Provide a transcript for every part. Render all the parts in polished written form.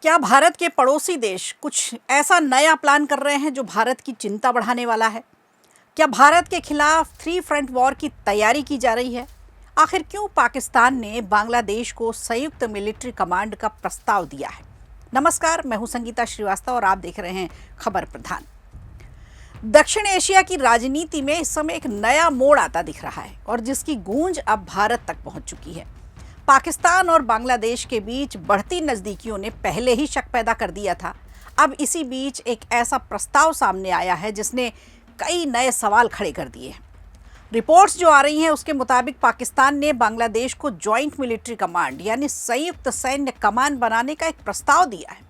क्या भारत के पड़ोसी देश कुछ ऐसा नया प्लान कर रहे हैं जो भारत की चिंता बढ़ाने वाला है? क्या भारत के खिलाफ थ्री फ्रंट वॉर की तैयारी की जा रही है? आखिर क्यों पाकिस्तान ने बांग्लादेश को संयुक्त मिलिट्री कमांड का प्रस्ताव दिया है? नमस्कार, मैं हूं संगीता श्रीवास्तव और आप देख रहे हैं खबर प्रधान। दक्षिण एशिया की राजनीति में इस समय एक नया मोड़ आता दिख रहा है और जिसकी गूंज अब भारत तक पहुंच चुकी है। पाकिस्तान और बांग्लादेश के बीच बढ़ती नज़दीकियों ने पहले ही शक पैदा कर दिया था। अब इसी बीच एक ऐसा प्रस्ताव सामने आया है जिसने कई नए सवाल खड़े कर दिए हैं। रिपोर्ट्स जो आ रही हैं उसके मुताबिक पाकिस्तान ने बांग्लादेश को जॉइंट मिलिट्री कमांड यानी संयुक्त सैन्य कमान बनाने का एक प्रस्ताव दिया है।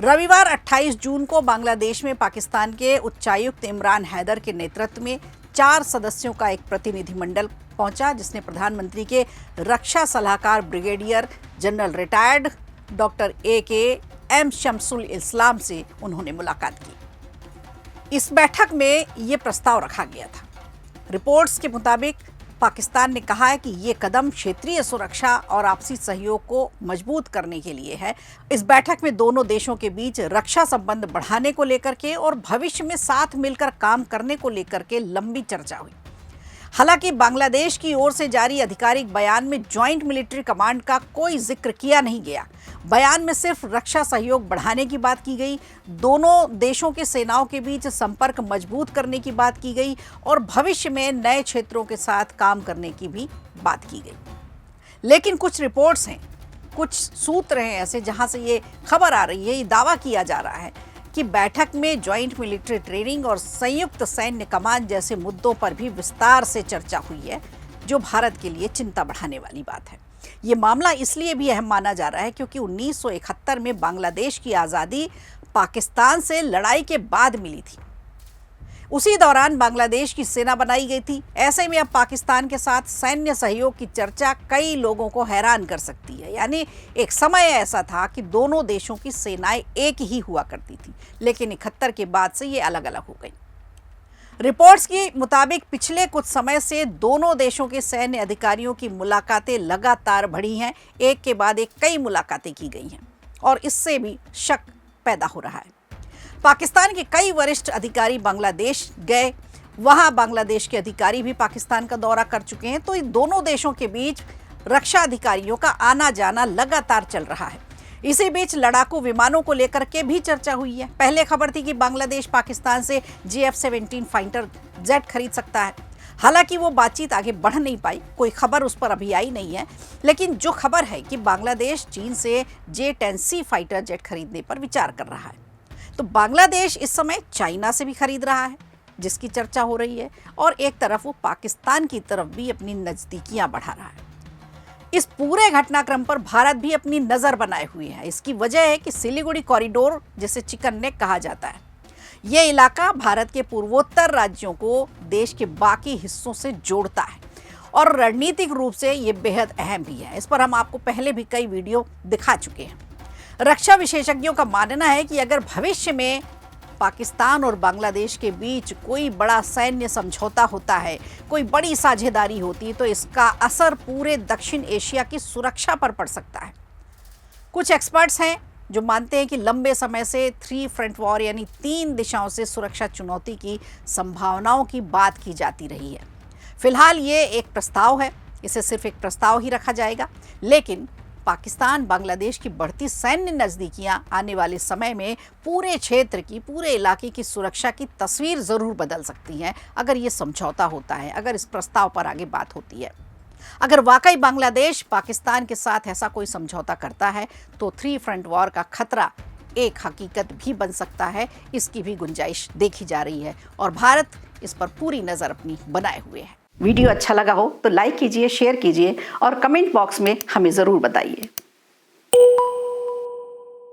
रविवार 28 जून को बांग्लादेश में पाकिस्तान के उच्चायुक्त इमरान हैदर के नेतृत्व में 4 सदस्यों का एक प्रतिनिधिमंडल पहुंचा, जिसने प्रधानमंत्री के रक्षा सलाहकार brigadier general retired doctor AKM Shamsul Islam से उन्होंने मुलाकात की। इस बैठक में ये प्रस्ताव रखा गया था। रिपोर्ट्स के मुताबिक पाकिस्तान ने कहा है कि ये कदम क्षेत्रीय सुरक्षा और आपसी सहयोग को मजबूत करने के लिए है। इस बैठक में दोनों देशों के बीच रक्षा संबंध बढ़ाने को लेकर के और भविष्य में साथ मिलकर काम करने को लेकर के लंबी चर्चा हुई। हालांकि बांग्लादेश की ओर से जारी आधिकारिक बयान में जॉइंट मिलिट्री कमांड का कोई जिक्र किया नहीं गया। बयान में सिर्फ रक्षा सहयोग बढ़ाने की बात की गई, दोनों देशों के सेनाओं के बीच संपर्क मजबूत करने की बात की गई और भविष्य में नए क्षेत्रों के साथ काम करने की भी बात की गई। लेकिन कुछ रिपोर्ट्स हैं, कुछ सूत्र हैं ऐसे जहां से ये खबर आ रही है, ये दावा किया जा रहा है कि बैठक में जॉइंट मिलिट्री ट्रेनिंग और संयुक्त सैन्य कमान जैसे मुद्दों पर भी विस्तार से चर्चा हुई है, जो भारत के लिए चिंता बढ़ाने वाली बात है। ये मामला इसलिए भी अहम माना जा रहा है क्योंकि 1971 में बांग्लादेश की आज़ादी पाकिस्तान से लड़ाई के बाद मिली थी। उसी दौरान बांग्लादेश की सेना बनाई गई थी। ऐसे में अब पाकिस्तान के साथ सैन्य सहयोग की चर्चा कई लोगों को हैरान कर सकती है। यानी एक समय ऐसा था कि दोनों देशों की सेनाएं एक ही हुआ करती थी, लेकिन 71 के बाद से ये अलग अलग हो गई। रिपोर्ट्स के मुताबिक पिछले कुछ समय से दोनों देशों के सैन्य अधिकारियों की मुलाकातें लगातार बढ़ी हैं। एक के बाद एक कई मुलाकातें की गई हैं और इससे भी शक पैदा हो रहा है। पाकिस्तान के कई वरिष्ठ अधिकारी बांग्लादेश गए, वहां बांग्लादेश के अधिकारी भी पाकिस्तान का दौरा कर चुके हैं। तो इन दोनों देशों के बीच रक्षा अधिकारियों का आना जाना लगातार चल रहा है। इसी बीच लड़ाकू विमानों को लेकर के भी चर्चा हुई है। पहले खबर थी कि बांग्लादेश पाकिस्तान से JF-17 फाइटर जेट खरीद सकता है। हालांकि वो बातचीत आगे बढ़ नहीं पाई, कोई खबर उस पर अभी आई नहीं है। लेकिन जो खबर है कि बांग्लादेश चीन से J-10C फाइटर जेट खरीदने पर विचार कर रहा है। तो बांग्लादेश इस समय चाइना से भी खरीद रहा है, जिसकी चर्चा हो रही है, और एक तरफ वो पाकिस्तान की तरफ भी अपनी नज़दीकियां बढ़ा रहा है। इस पूरे घटनाक्रम पर भारत भी अपनी नज़र बनाए हुए है। इसकी वजह है कि सिलीगुड़ी कॉरिडोर, जिसे चिकन नेक कहा जाता है, ये इलाका भारत के पूर्वोत्तर राज्यों को देश के बाकी हिस्सों से जोड़ता है और रणनीतिक रूप से ये बेहद अहम भी है। इस पर हम आपको पहले भी कई वीडियो दिखा चुके हैं। रक्षा विशेषज्ञों का मानना है कि अगर भविष्य में पाकिस्तान और बांग्लादेश के बीच कोई बड़ा सैन्य समझौता होता है, कोई बड़ी साझेदारी होती, तो इसका असर पूरे दक्षिण एशिया की सुरक्षा पर पड़ सकता है। कुछ एक्सपर्ट्स हैं जो मानते हैं कि लंबे समय से थ्री फ्रंट वॉर यानी 3 दिशाओं से सुरक्षा चुनौती की संभावनाओं की बात की जाती रही है। फिलहाल ये एक प्रस्ताव है, इसे सिर्फ एक प्रस्ताव ही रखा जाएगा, लेकिन पाकिस्तान बांग्लादेश की बढ़ती सैन्य नज़दीकियां आने वाले समय में पूरे क्षेत्र की, पूरे इलाके की सुरक्षा की तस्वीर ज़रूर बदल सकती हैं अगर ये समझौता होता है, अगर इस प्रस्ताव पर आगे बात होती है। अगर वाकई बांग्लादेश पाकिस्तान के साथ ऐसा कोई समझौता करता है तो थ्री फ्रंट वॉर का खतरा एक हकीकत भी बन सकता है। इसकी भी गुंजाइश देखी जा रही है और भारत इस पर पूरी नज़र अपनी बनाए हुए है। वीडियो अच्छा लगा हो तो लाइक कीजिए, शेयर कीजिए और कमेंट बॉक्स में हमें ज़रूर बताइए।